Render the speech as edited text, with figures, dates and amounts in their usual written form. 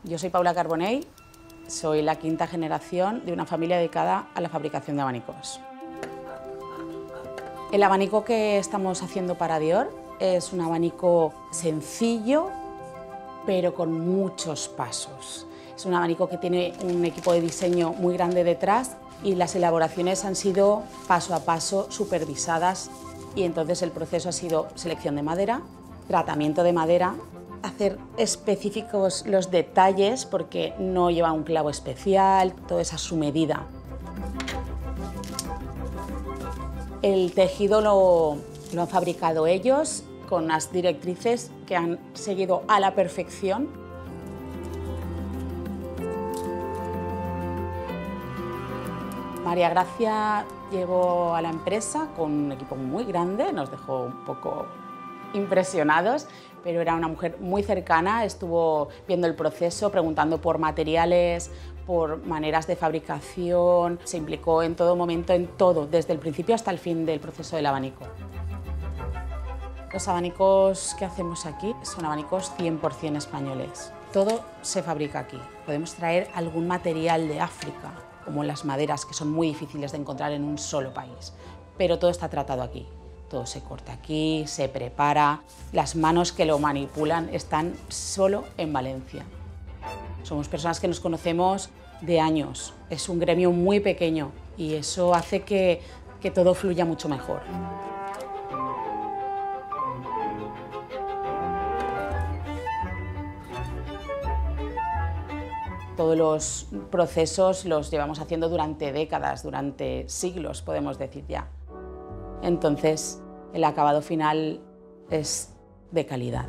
Yo soy Paula Carbonell, soy la quinta generación de una familia dedicada a la fabricación de abanicos. El abanico que estamos haciendo para Dior es un abanico sencillo, pero con muchos pasos. Es un abanico que tiene un equipo de diseño muy grande detrás y las elaboraciones han sido paso a paso supervisadas, y entonces el proceso ha sido selección de madera, tratamiento de madera, hacer específicos los detalles porque no lleva un clavo especial, todo es a su medida. El tejido lo han fabricado ellos con unas directrices que han seguido a la perfección. María Gracia llegó a la empresa con un equipo muy grande, nos dejó un poco impresionados, pero era una mujer muy cercana, estuvo viendo el proceso, preguntando por materiales, por maneras de fabricación, se implicó en todo momento, en todo, desde el principio hasta el fin del proceso del abanico. Los abanicos que hacemos aquí son abanicos 100% españoles. Todo se fabrica aquí. Podemos traer algún material de África, como las maderas, que son muy difíciles de encontrar en un solo país, pero todo está tratado aquí. Todo se corta aquí, se prepara. Las manos que lo manipulan están solo en Valencia. Somos personas que nos conocemos de años. Es un gremio muy pequeño y eso hace que todo fluya mucho mejor. Todos los procesos los llevamos haciendo durante décadas, durante siglos, podemos decir ya. Entonces, el acabado final es de calidad.